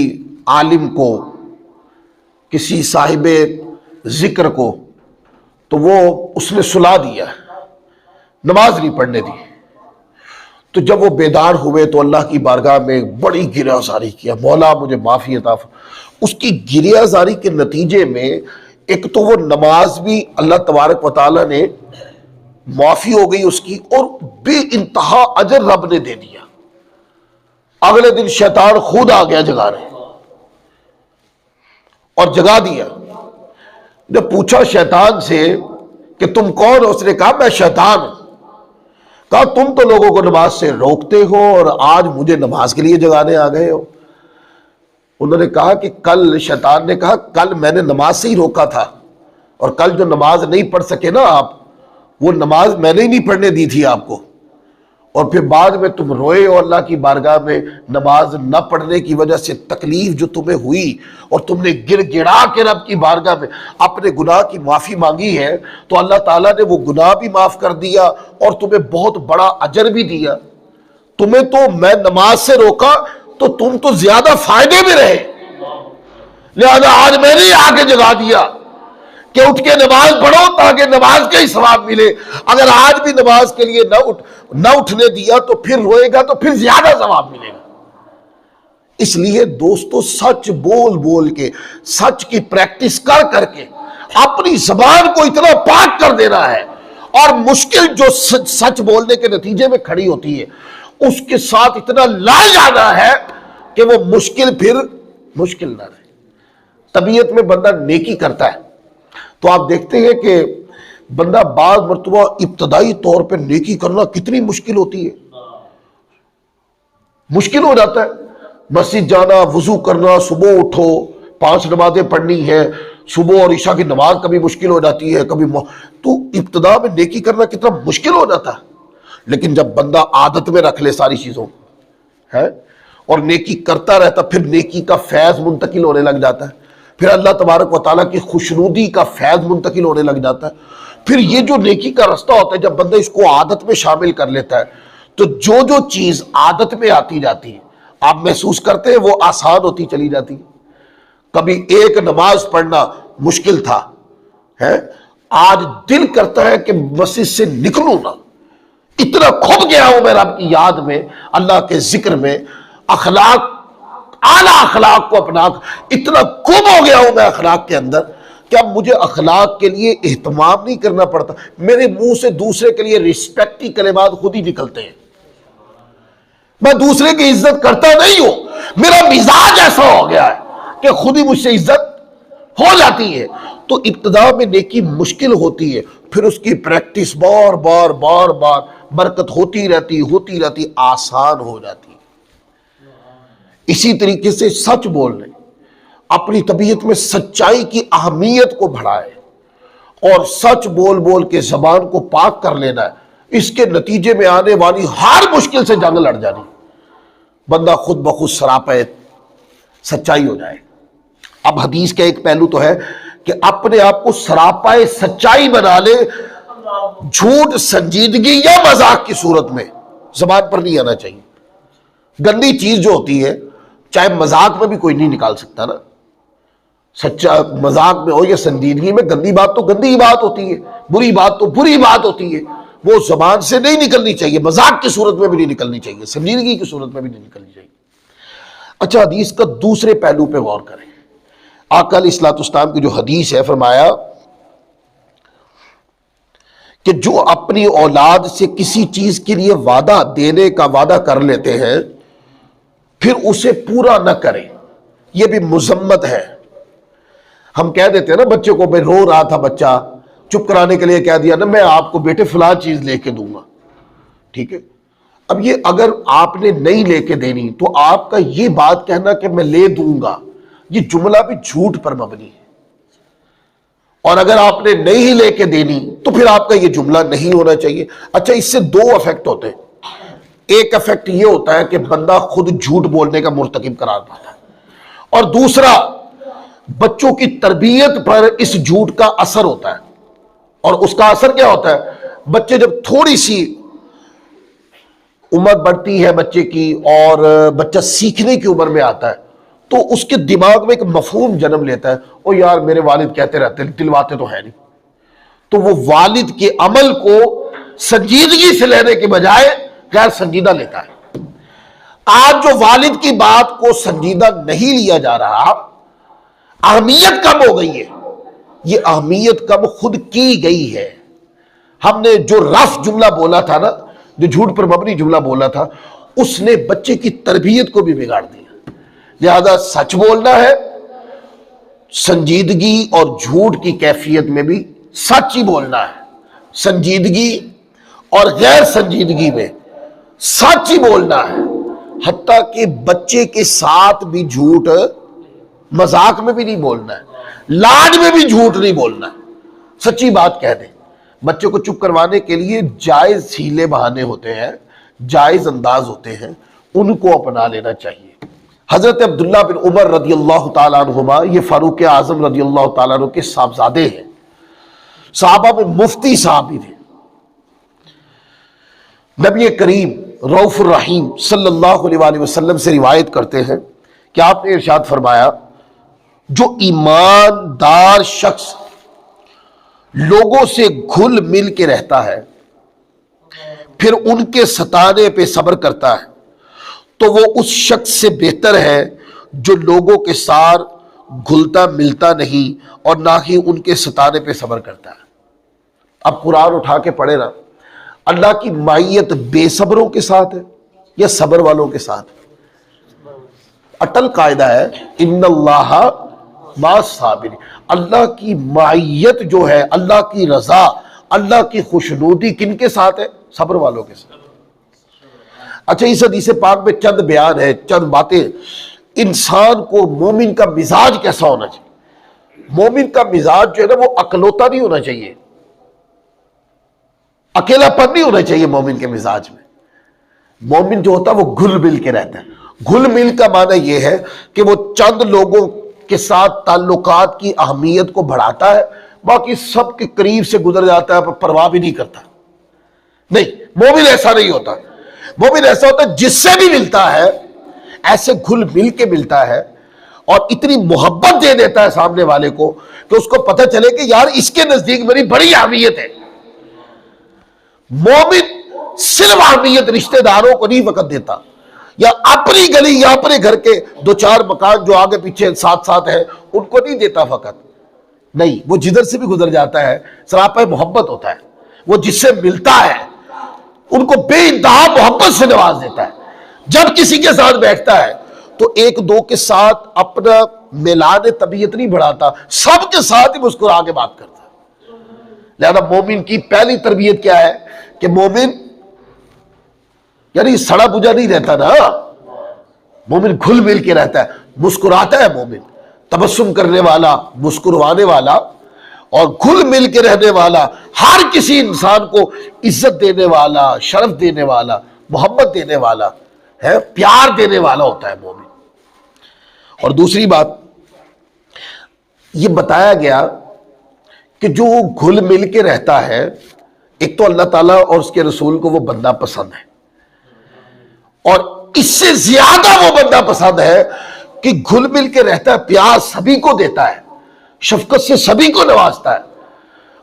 عالم کو، کسی صاحب ذکر کو، تو وہ اس نے سلا دیا، نماز نہیں پڑھنے دی۔ تو جب وہ بیدار ہوئے تو اللہ کی بارگاہ میں بڑی گریہ زاری کیا، مولا مجھے معافی عطا فرما۔ اس کی گریہ زاری کے نتیجے میں ایک تو وہ نماز بھی اللہ تبارک و تعالیٰ نے معافی ہو گئی اس کی، اور بے انتہا اجر رب نے دے دیا۔ اگلے دن شیطان خود آ گیا جگانے، اور جگا دیا۔ جب پوچھا شیطان سے کہ تم کون ہو، اس نے کہا میں شیطان ہوں۔ کہا تم تو لوگوں کو نماز سے روکتے ہو اور آج مجھے نماز کے لیے جگانے آ گئے ہو۔ انہوں نے کہا کہ کل، شیطان نے کہا کل میں نے نماز سے ہی روکا تھا، اور کل جو نماز نہیں پڑھ سکے نا آپ، وہ نماز میں نے ہی نہیں پڑھنے دی تھی آپ کو، اور پھر بعد میں تم روئے اور اللہ کی بارگاہ میں نماز نہ پڑھنے کی وجہ سے تکلیف جو تمہیں ہوئی، اور تم نے گر گڑا کے رب کی بارگاہ میں اپنے گناہ کی معافی مانگی ہے، تو اللہ تعالیٰ نے وہ گناہ بھی معاف کر دیا اور تمہیں بہت بڑا اجر بھی دیا۔ تمہیں تو میں نماز سے روکا تو تم تو زیادہ فائدے میں رہے، لہذا آج میں نے آ کے جگا دیا کہ اٹھ کے نماز پڑھو تاکہ نماز کا ہی ثواب ملے۔ اگر آج بھی نماز کے لیے نہ اٹھنے دیا تو پھر روئے گا تو پھر زیادہ ثواب ملے گا۔ اس لیے دوستو سچ بول بول کے، سچ کی پریکٹس کر کر کے اپنی زبان کو اتنا پاک کر دینا ہے، اور مشکل جو سچ بولنے کے نتیجے میں کھڑی ہوتی ہے اس کے ساتھ اتنا لڑ جانا ہے کہ وہ مشکل پھر مشکل نہ رہے۔ طبیعت میں بندہ نیکی کرتا ہے تو آپ دیکھتے ہیں کہ بندہ بعض مرتبہ ابتدائی طور پہ نیکی کرنا کتنی مشکل ہوتی ہے، مشکل ہو جاتا ہے۔ مسجد جانا، وضو کرنا، صبح اٹھو، 5 نمازیں پڑھنی ہے، صبح اور عشاء کی نماز کبھی مشکل ہو جاتی ہے، کبھی تو ابتدا میں نیکی کرنا کتنا مشکل ہو جاتا ہے۔ لیکن جب بندہ عادت میں رکھ لے ساری چیزوں ہے اور نیکی کرتا رہتا، پھر نیکی کا فیض منتقل ہونے لگ جاتا ہے، پھر اللہ تبارک و تعالیٰ کی خوشنودی کا فیض منتقل ہونے لگ جاتا ہے۔ پھر یہ جو نیکی کا رستہ ہوتا ہے، جب بندہ اس کو عادت میں شامل کر لیتا ہے تو جو چیز عادت میں آتی جاتی ہے آپ محسوس کرتے ہیں وہ آسان ہوتی چلی جاتی ہے۔ کبھی ایک نماز پڑھنا مشکل تھا، آج دل کرتا ہے کہ مسجد سے نکلوں نہ، اتنا کھپ گیا ہوں میں رب کی یاد میں، اللہ کے ذکر میں، اخلاق، اعلیٰ اخلاق کو اپنا، اتنا گم ہو گیا ہوں میں اخلاق کے اندر کہ اب مجھے اخلاق کے لیے اہتمام نہیں کرنا پڑتا، میرے منہ سے دوسرے کے لیے رسپیکٹ کی کلمات خود ہی نکلتے ہیں، میں دوسرے کی عزت کرتا نہیں ہوں، میرا مزاج ایسا ہو گیا ہے کہ خود ہی مجھ سے عزت ہو جاتی ہے۔ تو ابتدا میں نیکی مشکل ہوتی ہے، پھر اس کی پریکٹس بار بار برکت ہوتی رہتی آسان ہو جاتی. اسی طریقے سے سچ بولنے، اپنی طبیعت میں سچائی کی اہمیت کو بڑھائے اور سچ بول بول کے زبان کو پاک کر لینا ہے. اس کے نتیجے میں آنے والی ہر مشکل سے جنگ لڑ جانی، بندہ خود بخود سراپے سچائی ہو جائے. اب حدیث کا ایک پہلو تو ہے کہ اپنے آپ کو سراپائے سچائی بنا لے، جھوٹ سنجیدگی یا مذاق کی صورت میں زبان پر نہیں آنا چاہیے. گندی چیز جو ہوتی ہے چاہے مذاق میں بھی کوئی نہیں نکال سکتا نا، سچا مذاق میں ہو یا سنجیدگی میں، گندی بات تو گندی بات ہوتی ہے، بری بات تو بری بات ہوتی ہے، وہ زبان سے نہیں نکلنی چاہیے، مذاق کی صورت میں بھی نہیں نکلنی چاہیے، سنجیدگی کی صورت میں بھی نہیں نکلنی چاہیے. اچھا، حدیث کا دوسرے پہلو پہ غور کریں. آقا علیہ الصلوۃ والسلام کی جو حدیث ہے، فرمایا کہ جو اپنی اولاد سے کسی چیز کے لیے وعدہ دینے کا وعدہ کر لیتے ہیں پھر اسے پورا نہ کریں، یہ بھی مذمت ہے. ہم کہہ دیتے ہیں نا بچے کو، بھائی رو رہا تھا بچہ، چپ کرانے کے لیے کہہ دیا نا میں آپ کو بیٹے فلاں چیز لے کے دوں گا، ٹھیک ہے. اب یہ اگر آپ نے نہیں لے کے دینی تو آپ کا یہ بات کہنا کہ میں لے دوں گا، یہ جملہ بھی جھوٹ پر مبنی ہے. اور اگر آپ نے نہیں لے کے دینی تو پھر آپ کا یہ جملہ نہیں ہونا چاہیے. اچھا، اس سے دو افیکٹ ہوتے ہیں. ایک افیکٹ یہ ہوتا ہے کہ بندہ خود جھوٹ بولنے کا مرتکب قرار پاتا ہے، اور دوسرا بچوں کی تربیت پر اس جھوٹ کا اثر ہوتا ہے. اور اس کا اثر کیا ہوتا ہے؟ بچے جب تھوڑی سی عمر بڑھتی ہے بچے کی اور بچہ سیکھنے کی عمر میں آتا ہے تو اس کے دماغ میں ایک مفہوم جنم لیتا ہے، او یار میرے والد کہتے رہتے دلواتے تو ہے نہیں. تو وہ والد کے عمل کو سنجیدگی سے لینے کے بجائے غیر سنجیدہ لیتا ہے. آج جو والد کی بات کو سنجیدہ نہیں لیا جا رہا، اہمیت کم ہو گئی ہے. یہ اہمیت کم خود کی گئی ہے. ہم نے جو رف جملہ بولا تھا نا، جو جھوٹ پر مبنی جملہ بولا تھا، اس نے بچے کی تربیت کو بھی بگاڑ دیا. لہذا سچ بولنا ہے، سنجیدگی اور جھوٹ کی کیفیت میں بھی سچ ہی بولنا ہے. سنجیدگی اور غیر سنجیدگی میں سچ ہی بولنا ہے. حتیٰ کہ بچے کے ساتھ بھی جھوٹ، مذاق میں بھی نہیں بولنا ہے، لاڈ میں بھی جھوٹ نہیں بولنا ہے. سچی بات کہہ دیں. بچے کو چپ کروانے کے لیے جائز ہیلے بہانے ہوتے ہیں، جائز انداز ہوتے ہیں، ان کو اپنا لینا چاہیے. حضرت عبداللہ بن عمر رضی اللہ تعالیٰ عنہما، یہ فاروق اعظم رضی اللہ تعالیٰ عنہ کے صاحبزادے ہیں، صحابہ میں مفتی صاحب بھی تھے. نبی کریم رؤوف الرحیم صلی اللہ علیہ وآلہ وسلم سے روایت کرتے ہیں کہ آپ نے ارشاد فرمایا، جو ایماندار شخص لوگوں سے گھل مل کے رہتا ہے پھر ان کے ستانے پہ صبر کرتا ہے تو وہ اس شخص سے بہتر ہے جو لوگوں کے ساتھ گھلتا ملتا نہیں اور نہ ہی ان کے ستانے پہ صبر کرتا ہے. اب قرآن اٹھا کے پڑھے نا، اللہ کی معیت بے صبروں کے ساتھ ہے یا صبر والوں کے ساتھ؟ اٹل قاعدہ ہے، ان اللہ مع الصابرین. اللہ کی معیت جو ہے، اللہ کی رضا، اللہ کی خوشنودی کن کے ساتھ ہے؟ صبر والوں کے ساتھ. اچھا، اس حدیث پاک میں چند بیان ہے، چند باتیں. انسان کو مومن کا مزاج کیسا ہونا چاہیے؟ مومن کا مزاج جو ہے نا وہ اکلوتا نہیں ہونا چاہیے، اکیلا پن نہیں ہونا چاہیے. مومن کے مزاج میں مومن جو ہوتا ہے وہ گھل مل کے رہتا ہے. گھل مل کا معنی یہ ہے کہ وہ چند لوگوں کے ساتھ تعلقات کی اہمیت کو بڑھاتا ہے، باقی سب کے قریب سے گزر جاتا ہے، پرواہ بھی نہیں کرتا. نہیں، مومن ایسا نہیں ہوتا. مومن ایسا ہوتا ہے جس سے بھی ملتا ہے ایسے گھل مل کے ملتا ہے اور اتنی محبت دے دیتا ہے سامنے والے کو کہ اس کو پتہ چلے کہ یار اس کے نزدیک میری بڑی اہمیت ہے. مومن صرف اہمیت رشتہ داروں کو نہیں وقت دیتا، یا اپنی گلی یا اپنے گھر کے دو چار مکان جو آگے پیچھے ساتھ ساتھ ہیں ان کو نہیں دیتا فقط. نہیں، وہ جدھر سے بھی گزر جاتا ہے سراپا محبت ہوتا ہے. وہ جس سے ملتا ہے ان کو بے انتہا محبت سے نواز دیتا ہے. جب کسی کے ساتھ بیٹھتا ہے تو ایک دو کے ساتھ اپنا میلان طبیعت نہیں بڑھاتا، سب کے ساتھ ہی مسکرا کے بات کرتا ہے. لہذا مومن کی پہلی تربیت کیا ہے کہ مومن یعنی سڑا بجھا نہیں رہتا نا، مومن گھل مل کے رہتا ہے، مسکراتا ہے مومن، تبسم کرنے والا، مسکروانے والا اور گھل مل کے رہنے والا، ہر کسی انسان کو عزت دینے والا، شرف دینے والا، محبت دینے والا ہے، پیار دینے والا ہوتا ہے مومن۔ اور دوسری بات یہ بتایا گیا کہ جو گھل مل کے رہتا ہے، ایک تو اللہ تعالیٰ اور اس کے رسول کو وہ بندہ پسند ہے، اور اس سے زیادہ وہ بندہ پسند ہے کہ گھل مل کے رہتا ہے، پیار سبھی کو دیتا ہے، شفقت سے سبھی کو نوازتا ہے۔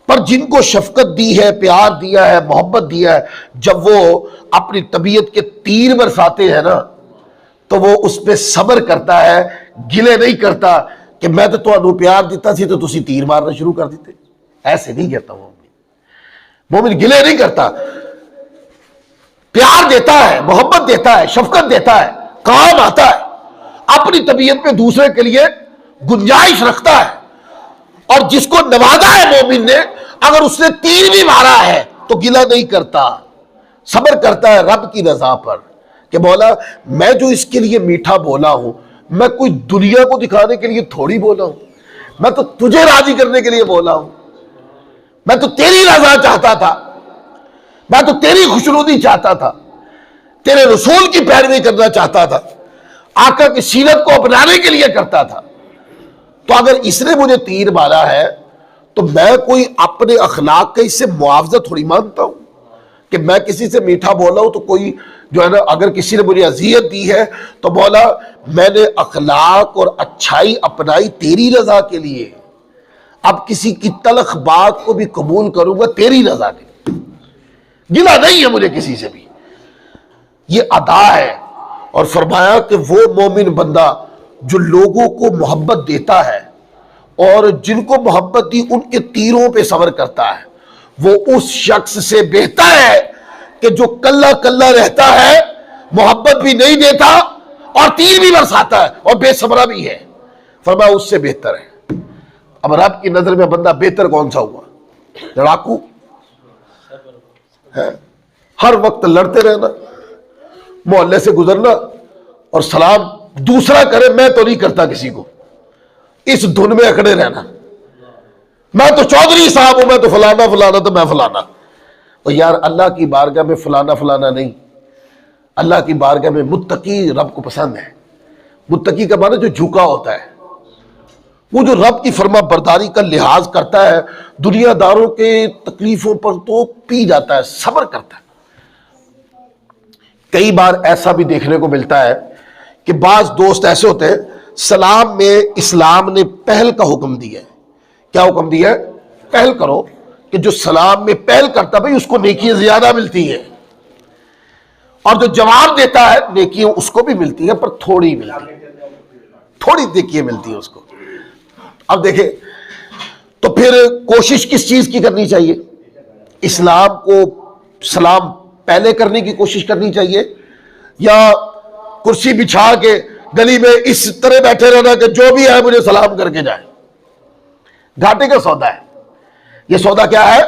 پر جن کو شفقت دی ہے، پیار دیا ہے، محبت دیا ہے، جب وہ اپنی طبیعت کے تیر برساتے ہیں نا تو وہ اس پہ صبر کرتا ہے، گلے نہیں کرتا کہ میں تو تمہیں پیار دیتا سی تو تسی تیر مارنا شروع کر دیتے، ایسے نہیں کہتا مومن گلے نہیں کرتا، پیار دیتا ہے، محبت دیتا ہے، شفقت دیتا ہے، کام آتا ہے، اپنی طبیعت پہ دوسرے کے لیے گنجائش رکھتا ہے۔ اور جس کو نوازا ہے مومن نے، اگر اس نے تیر بھی مارا ہے تو گلہ نہیں کرتا، صبر کرتا ہے رب کی رضا پر کہ مولا میں جو اس کے لیے میٹھا بولا ہوں، میں کوئی دنیا کو دکھانے کے لیے تھوڑی بولا ہوں، میں تو تجھے راضی کرنے کے لیے بولا ہوں، میں تو تیری رضا چاہتا تھا، میں تو تیری خوشنودی چاہتا تھا، تیرے رسول کی پیروی کرنا چاہتا تھا، آقا کی سیرت کو اپنانے کے لیے کرتا تھا۔ تو اگر اس نے مجھے تیر مارا ہے تو میں کوئی اپنے اخلاق کا اس سے معاوضہ تھوڑی مانتا ہوں کہ میں کسی سے میٹھا بولا ہوں تو کوئی جو ہے نا، اگر کسی نے مجھے اذیت دی ہے تو مولا میں نے اخلاق اور اچھائی اپنائی تیری رضا کے لیے، اب کسی کی تلخ بات کو بھی قبول کروں گا تیری رضا کے لیے، گلہ نہیں ہے مجھے کسی سے بھی، یہ ادا ہے۔ اور فرمایا کہ وہ مومن بندہ جو لوگوں کو محبت دیتا ہے اور جن کو محبت دی ان کے تیروں پہ صبر کرتا ہے، وہ اس شخص سے بہتر ہے کہ جو کلہ کلہ رہتا ہے، محبت بھی نہیں دیتا اور تیر بھی برساتا ہے اور بے صبرہ بھی ہے، فرمایا اس سے بہتر ہے۔ اب رب کی نظر میں بندہ بہتر کون سا ہوا؟ لڑاکو ہے، ہر وقت لڑتے رہنا، محلے سے گزرنا اور سلام دوسرا کرے، میں تو نہیں کرتا کسی کو، اس دھن میں اکڑے رہنا، میں تو چودھری صاحب ہوں، میں تو فلانا فلانا، تو میں فلانا۔ اور یار اللہ کی بارگاہ میں فلانا فلانا نہیں، اللہ کی بارگاہ میں متقی رب کو پسند ہے۔ متقی کا معنی جو جھکا ہوتا ہے، وہ جو رب کی فرما برداری کا لحاظ کرتا ہے، دنیا داروں کے تکلیفوں پر تو پی جاتا ہے، صبر کرتا ہے۔ کئی بار ایسا بھی دیکھنے کو ملتا ہے کہ بعض دوست ایسے ہوتے ہیں، سلام میں اسلام نے پہل کا حکم دیا ہے۔ کیا حکم دیا ہے؟ پہل کرو، کہ جو سلام میں پہل کرتا بھئی اس کو نیکیاں زیادہ ملتی ہیں، اور جو جواب دیتا ہے نیکیاں اس کو بھی ملتی ہیں، پر تھوڑی ملتی ہیں، تھوڑی نیکیاں ملتی ہیں اس کو۔ اب دیکھیں تو پھر کوشش کس چیز کی کرنی چاہیے؟ اسلام کو سلام پہلے کرنے کی کوشش کرنی چاہیے، یا کرسی بچھا کے گلی میں اس طرح بیٹھے رہنا کہ جو بھی ہے مجھے سلام کر کے جائے؟ گھاٹے کا سودا ہے یہ۔ سودا کیا ہے؟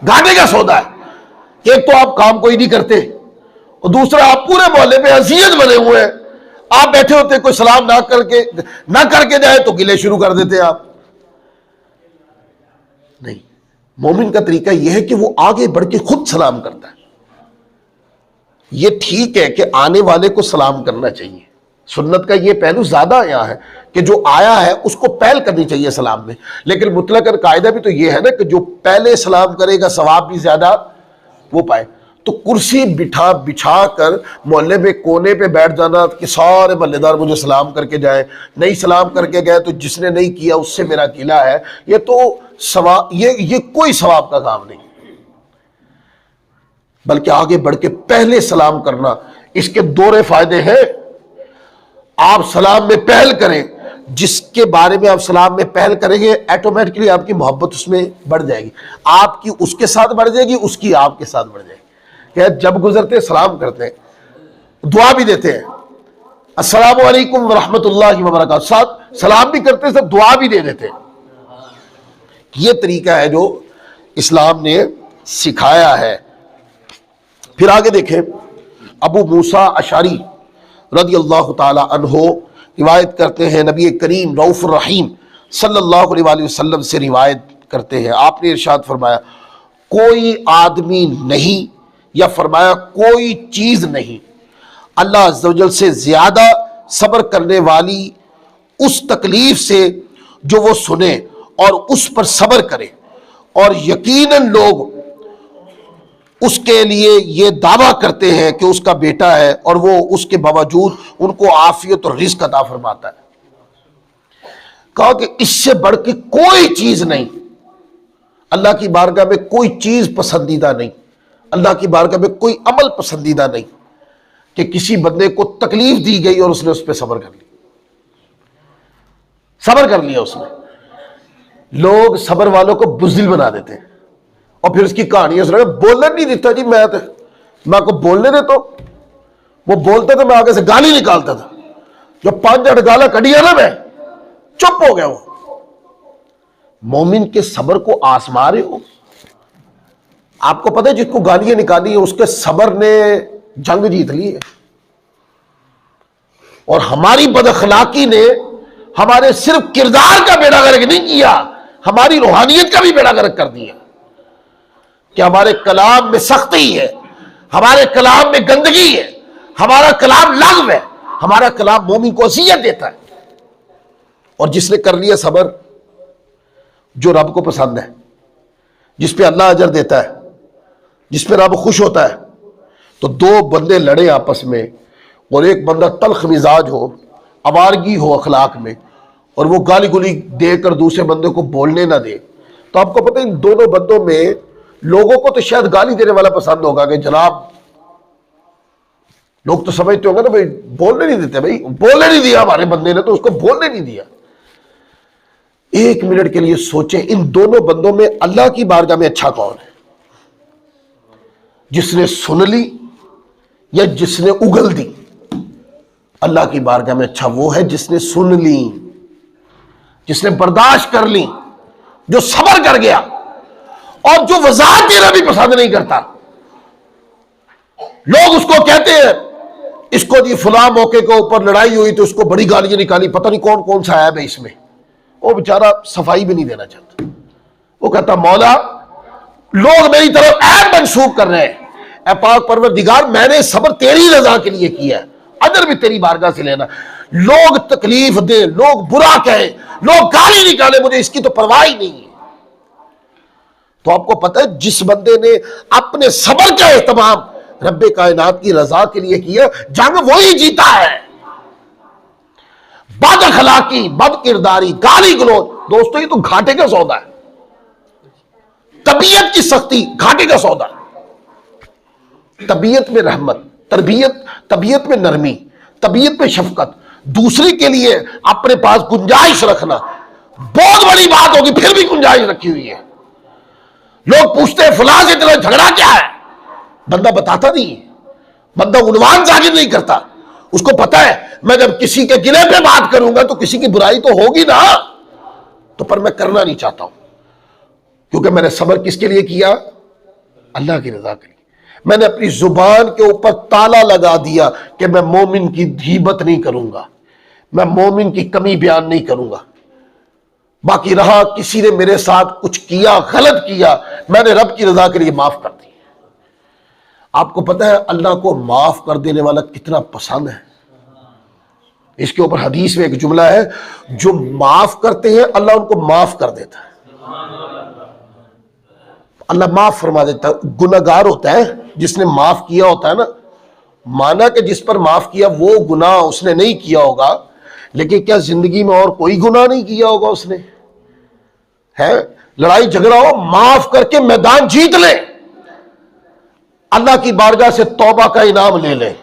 گھاٹے کا سودا ہے۔ ایک تو آپ کام کوئی نہیں کرتے، اور دوسرا آپ پورے محلے پہ اذیت بنے ہوئے ہیں، آپ بیٹھے ہوتے کوئی سلام نہ کر کے جائے تو گلے شروع کر دیتے آپ۔ نہیں، مومن کا طریقہ یہ ہے کہ وہ آگے بڑھ کے خود سلام کرتا ہے۔ یہ ٹھیک ہے کہ آنے والے کو سلام کرنا چاہیے، سنت کا یہ پہلو زیادہ آیا ہے کہ جو آیا ہے اس کو پہل کرنی چاہیے سلام میں، لیکن مطلق قاعدہ بھی تو یہ ہے نا کہ جو پہلے سلام کرے گا ثواب بھی زیادہ وہ پائے۔ تو کرسی بچھا کر محلے میں کونے پہ بیٹھ جانا کہ سارے محلے دار مجھے سلام کر کے جائیں، نہیں سلام کر کے گئے تو جس نے نہیں کیا اس سے میرا گلہ ہے، یہ تو ثواب، یہ کوئی ثواب کا کام نہیں، بلکہ آگے بڑھ کے پہلے سلام کرنا، اس کے دورے فائدے ہیں۔ آپ سلام میں پہل کریں، جس کے بارے میں آپ سلام میں پہل کریں گے ایٹومیٹکلی آپ کی محبت اس میں بڑھ جائے گی، آپ کی اس کے ساتھ بڑھ جائے گی، اس کی آپ کے ساتھ بڑھ جائے گی۔ کہ جب گزرتے سلام کرتے ہیں، دعا بھی دیتے ہیں، السلام علیکم ورحمۃ اللہ وبرکاتہ، ساتھ سلام بھی کرتے ہیں، ساتھ دعا بھی دے دیتے ہیں۔ یہ طریقہ ہے جو اسلام نے سکھایا ہے۔ پھر آگے دیکھیں، ابو موسیٰ اشعری رضی اللہ تعالی عنہ روایت کرتے ہیں، نبی کریم رؤوف الرحیم صلی اللہ علیہ وآلہ وسلم سے روایت کرتے ہیں، آپ نے ارشاد فرمایا کوئی آدمی نہیں، یا فرمایا کوئی چیز نہیں اللہ عز و جل سے زیادہ صبر کرنے والی اس تکلیف سے جو وہ سنے اور اس پر صبر کرے، اور یقیناً لوگ اس کے لیے یہ دعویٰ کرتے ہیں کہ اس کا بیٹا ہے، اور وہ اس کے باوجود ان کو عافیت اور رزق عطا فرماتا ہے۔ کہا کہ اس سے بڑھ کے کوئی چیز نہیں، اللہ کی بارگاہ میں کوئی چیز پسندیدہ نہیں، اللہ کی بارگاہ میں کوئی عمل پسندیدہ نہیں کہ کسی بندے کو تکلیف دی گئی اور اس نے اس پہ صبر کر لی، صبر کر لیا اس نے۔ لوگ صبر والوں کو بزدل بنا دیتے ہیں اور پھر اس کی کہانی سنا، بولنے نہیں دیتا جی، میں کو بولنے دیتا ہوں، وہ بولتا تھا میں آگے سے گالی نکالتا تھا، جو 5-8 گالا کڑیا نا میں چپ ہو گیا۔ وہ مومن کے صبر کو آزما رہے ہو، آپ کو پتہ ہے جس کو گالیاں نکالی ہیں اس کے صبر نے جنگ جیت لی ہے، اور ہماری بد اخلاقی نے ہمارے صرف کردار کا بیڑا غرق نہیں کیا، ہماری روحانیت کا بھی بیڑا غرق کر دیا کہ ہمارے کلام میں سختی ہے، ہمارے کلام میں گندگی ہے، ہمارا کلام لغو ہے، ہمارا کلام مومن کو اذیت دیتا ہے۔ اور جس نے کر لیا صبر، جو رب کو پسند ہے، جس پہ اللہ اجر دیتا ہے، جس پہ رب خوش ہوتا ہے، تو 2 بندے لڑے آپس میں اور ایک بندہ تلخ مزاج ہو، آوارگی ہو اخلاق میں، اور وہ گالی گلی دے کر دوسرے بندے کو بولنے نہ دے، تو آپ کو پتہ ہے ان دونوں بندوں میں لوگوں کو تو شاید گالی دینے والا پسند ہوگا کہ جناب، لوگ تو سمجھتے ہوں گے نا بھائی بولنے نہیں دیتے، بھائی بولنے نہیں دیا ہمارے بندے نے تو اس کو بولنے نہیں دیا۔ 1 منٹ کے لیے سوچیں ان دونوں بندوں میں اللہ کی بارگاہ میں اچھا کون ہے؟ جس نے سن لی یا جس نے اگل دی؟ اللہ کی بارگاہ میں اچھا وہ ہے جس نے سن لی، جس نے برداشت کر لی، جو صبر کر گیا، اور جو وضاحت دینا بھی پسند نہیں کرتا۔ لوگ اس کو کہتے ہیں، اس کو جی فلاں موقع کے اوپر لڑائی ہوئی تو اس کو بڑی گالیاں نکالی، پتہ نہیں کون کون سا عیب ہے اس میں، وہ بیچارہ صفائی بھی نہیں دینا چاہتا۔ وہ کہتا مولا لوگ میری طرف عیب منسوب کر رہے ہیں، اے پاک پروردگار میں نے صبر تیری رضا کے لیے کیا ہے، اجر بھی تیری بارگاہ سے لینا۔ لوگ تکلیف دیں، لوگ برا کہیں، لوگ گالی نکالے، مجھے اس کی تو پرواہ ہی نہیں ہے۔ تو آپ کو پتہ ہے جس بندے نے اپنے صبر کا اہتمام رب کائنات کی رضا کے لیے کیا، جنگ وہی جیتا ہے۔ بد اخلاقی، بد کرداری، گالی گلوچ، دوستو یہ تو گھاٹے کا سودا ہے۔ طبیعت کی سختی گھاٹے کا سودا ہے۔ طبیعت میں رحمت، طبیعت میں نرمی، طبیعت میں شفقت، دوسری کے لیے اپنے پاس گنجائش رکھنا بہت بڑی بات ہوگی، پھر بھی گنجائش رکھی ہوئی ہے۔ لوگ پوچھتے ہیں فلاں سے تیرا جھگڑا کیا ہے، بندہ بتاتا نہیں ہے، بندہ عنوان ظاہر نہیں کرتا۔ اس کو پتا ہے میں جب کسی کے گلے پہ بات کروں گا تو کسی کی برائی تو ہوگی نا، تو پر میں کرنا نہیں چاہتا ہوں، کیونکہ میں نے صبر کس کے لیے کیا؟ اللہ کی رضا کے لیے۔ میں نے اپنی زبان کے اوپر تالا لگا دیا کہ میں مومن کی غیبت نہیں کروں گا، میں مومن کی کمی بیان نہیں کروں گا۔ باقی رہا کسی نے میرے ساتھ کچھ کیا، غلط کیا، میں نے رب کی رضا کے لیے معاف کر دی۔ آپ کو پتہ ہے اللہ کو معاف کر دینے والا کتنا پسند ہے؟ اس کے اوپر حدیث میں ایک جملہ ہے، جو معاف کرتے ہیں اللہ ان کو معاف کر دیتا ہے، اللہ معاف فرما دیتا ہے۔ گناہگار ہوتا ہے جس نے معاف کیا ہوتا ہے نا، مانا کہ جس پر معاف کیا وہ گناہ اس نے نہیں کیا ہوگا، لیکن کیا زندگی میں اور کوئی گناہ نہیں کیا ہوگا اس نے؟ ہے لڑائی جھگڑا ہو، معاف کر کے میدان جیت لے، اللہ کی بارگاہ سے توبہ کا انعام لے لے۔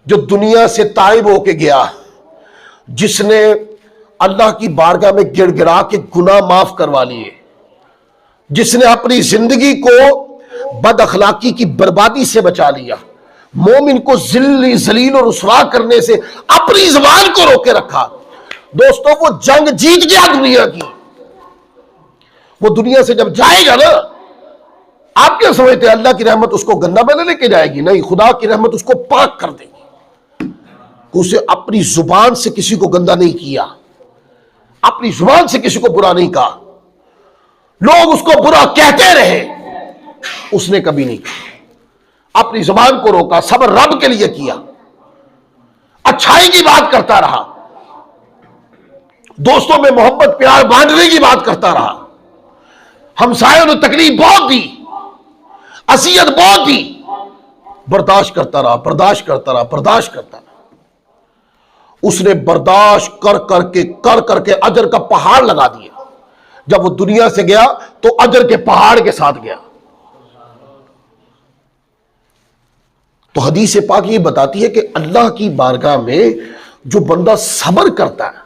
جو دنیا سے تائب ہو کے گیا، جس نے اللہ کی بارگاہ میں گڑ گڑا کے گناہ معاف کروا لیے، جس نے اپنی زندگی کو بد اخلاقی کی بربادی سے بچا لیا، مومن کو ذلیل اور رسوا کرنے سے اپنی زبان کو روکے رکھا، دوستو وہ جنگ جیت گیا دنیا کی۔ وہ دنیا سے جب جائے گا نا آپ کیا سمجھتے ہیں اللہ کی رحمت اس کو گندا میں لے کے جائے گی؟ نہیں، خدا کی رحمت اس کو پاک کر دے گی. اسے اپنی زبان سے کسی کو گندا نہیں کیا، اپنی زبان سے کسی کو برا نہیں کہا. لوگ اس کو برا کہتے رہے، اس نے کبھی نہیں کہا. اپنی زبان کو روکا، صبر رب کے لیے کیا، اچھائی کی بات کرتا رہا، دوستوں میں محبت پیار بانٹنے کی بات کرتا رہا. ہمسایوں نے تکلیف بہت دی، اذیت بہت دی، برداشت کرتا رہا، برداشت کرتا رہا، برداشت کرتا رہا. اس نے برداشت کر کے اجر کا پہاڑ لگا دیا. جب وہ دنیا سے گیا تو اجر کے پہاڑ کے ساتھ گیا. تو حدیث پاک یہ بتاتی ہے کہ اللہ کی بارگاہ میں جو بندہ صبر کرتا ہے،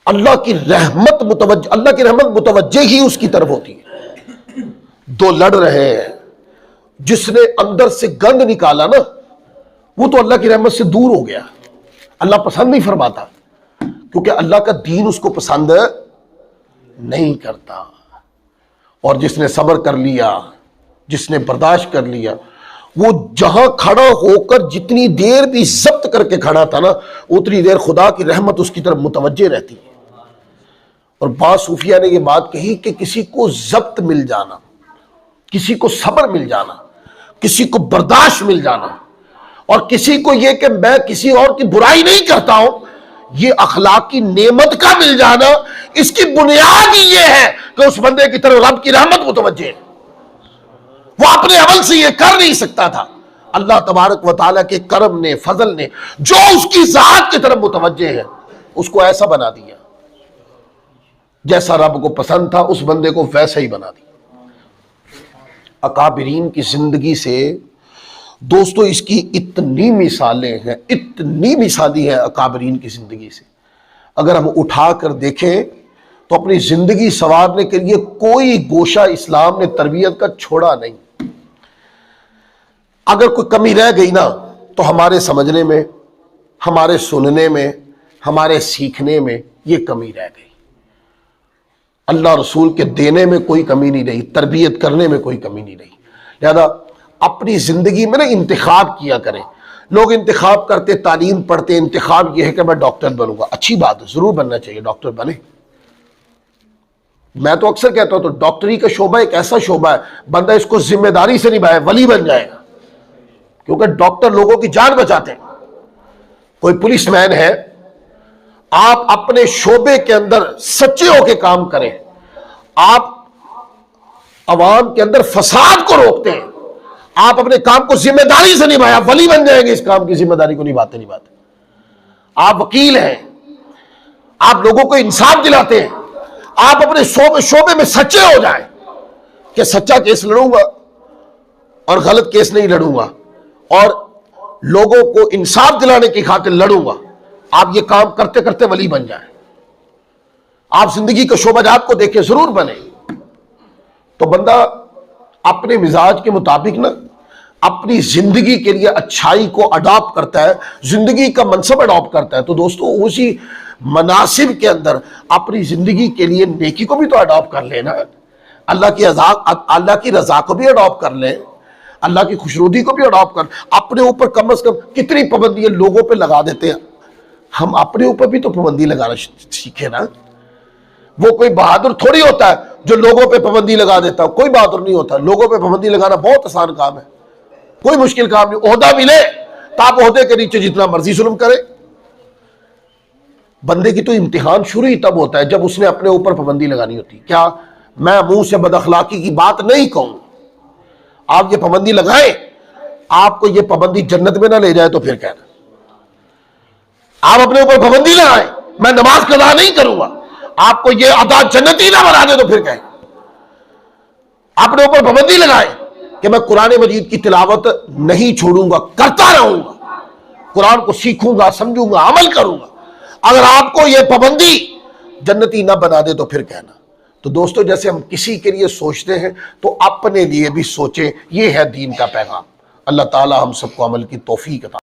اللہ کی رحمت متوجہ ہی اس کی طرف ہوتی ہے. دو لڑ رہے ہیں، جس نے اندر سے گند نکالا نا، وہ تو اللہ کی رحمت سے دور ہو گیا. اللہ پسند نہیں فرماتا، کیونکہ اللہ کا دین اس کو پسند نہیں کرتا. اور جس نے صبر کر لیا، جس نے برداشت کر لیا، وہ جہاں کھڑا ہو کر جتنی دیر بھی ضبط کر کے کھڑا تھا نا، اتنی دیر خدا کی رحمت اس کی طرف متوجہ رہتی ہے. اور بعض صوفیہ نے یہ بات کہی کہ کسی کو ضبط مل جانا، کسی کو صبر مل جانا، کسی کو برداشت مل جانا، اور کسی کو یہ کہ میں کسی اور کی برائی نہیں کرتا ہوں، یہ اخلاقی نعمت کا مل جانا، اس کی بنیاد ہی یہ ہے کہ اس بندے کی طرف رب کی رحمت متوجہ ہے. وہ اپنے عمل سے یہ کر نہیں سکتا تھا. اللہ تبارک و تعالیٰ کے کرم نے، فضل نے، جو اس کی ذات کی طرف متوجہ ہے، اس کو ایسا بنا دیا جیسا رب کو پسند تھا، اس بندے کو ویسا ہی بنا دیا. اکابرین کی زندگی سے دوستو اس کی اتنی مثالیں ہیں، اتنی مثالیں ہیں اکابرین کی زندگی سے. اگر ہم اٹھا کر دیکھیں تو اپنی زندگی سنوارنے کے لیے کوئی گوشہ اسلام نے تربیت کا چھوڑا نہیں. اگر کوئی کمی رہ گئی نا تو ہمارے سمجھنے میں، ہمارے سننے میں، ہمارے سیکھنے میں یہ کمی رہ گئی. اللہ رسول کے دینے میں کوئی کمی نہیں رہی، تربیت کرنے میں کوئی کمی نہیں رہی. لہذا اپنی زندگی میں نا انتخاب کیا کریں. لوگ انتخاب کرتے، تعلیم پڑھتے، انتخاب یہ ہے کہ میں ڈاکٹر بنوں گا. اچھی بات ہے، ضرور بننا چاہیے، ڈاکٹر بنے. میں تو اکثر کہتا ہوں تو ڈاکٹری کا شعبہ ایک ایسا شعبہ ہے، بندہ اس کو ذمہ داری سے نبھائے ولی بن جائے گا. کیونکہ ڈاکٹر لوگوں کی جان بچاتے ہیں. کوئی پولیس مین ہے، آپ اپنے شعبے کے اندر سچے ہو کے کام کریں، آپ عوام کے اندر فساد کو روکتے ہیں، آپ اپنے کام کو ذمہ داری سے نبھائے، آپ ولی بن جائیں گے اس کام کی ذمہ داری کو نبھاتے. آپ وکیل ہیں، آپ لوگوں کو انصاف دلاتے ہیں، آپ اپنے شعبے میں سچے ہو جائیں کہ سچا کیس لڑوں گا اور غلط کیس نہیں لڑوں گا، اور لوگوں کو انصاف دلانے کی خاطر لڑوں گا. آپ یہ کام کرتے کرتے ولی بن جائیں. آپ زندگی کے شعبہ جات کو دیکھیں، ضرور بنے. تو بندہ اپنے مزاج کے مطابق نا اپنی زندگی کے لیے اچھائی کو اڈاپٹ کرتا ہے، زندگی کا منصب اڈاپٹ کرتا ہے. تو دوستو اسی مناسب کے اندر اپنی زندگی کے لیے نیکی کو بھی تو اڈاپٹ کر لینا، اللہ کی رضا کو بھی اڈاپٹ کر لیں، اللہ کی خوشنودی کو بھی اڈاپٹ کر. اپنے اوپر کم از کم کتنی پابندیاں لوگوں پہ لگا دیتے ہیں، ہم اپنے اوپر بھی تو پابندی لگانا سیکھیں نا. وہ کوئی بہادر تھوڑی ہوتا ہے جو لوگوں پہ پابندی لگا دیتا ہے، کوئی بہادر نہیں ہوتا. لوگوں پہ پابندی لگانا بہت آسان کام ہے، کوئی مشکل کام نہیں. عہدہ ملے تو آپ عہدے کے نیچے جتنا مرضی ظلم کرے. بندے کی تو امتحان شروع ہی تب ہوتا ہے جب اس نے اپنے اوپر پابندی لگانی ہوتی. کیا میں منہ سے بد اخلاقی کی بات نہیں کہوں، آپ یہ پابندی لگائیں، آپ کو یہ پابندی جنت میں نہ لے جائے تو پھر کہنا. آپ اپنے اوپر پابندی لگائیں، میں نماز قضا نہیں کروں گا، آپ کو یہ ادا جنتی نہ بنا دے تو پھر کہیں. اپنے اوپر پابندی لگائیں کہ میں قرآن مجید کی تلاوت نہیں چھوڑوں گا، کرتا رہوں گا، قرآن کو سیکھوں گا، سمجھوں گا، عمل کروں گا. اگر آپ کو یہ پابندی جنتی نہ بنا دے تو پھر کہنا. تو دوستو جیسے ہم کسی کے لیے سوچتے ہیں تو اپنے لیے بھی سوچیں. یہ ہے دین کا پیغام. اللہ تعالی ہم سب کو عمل کی توفیق عطا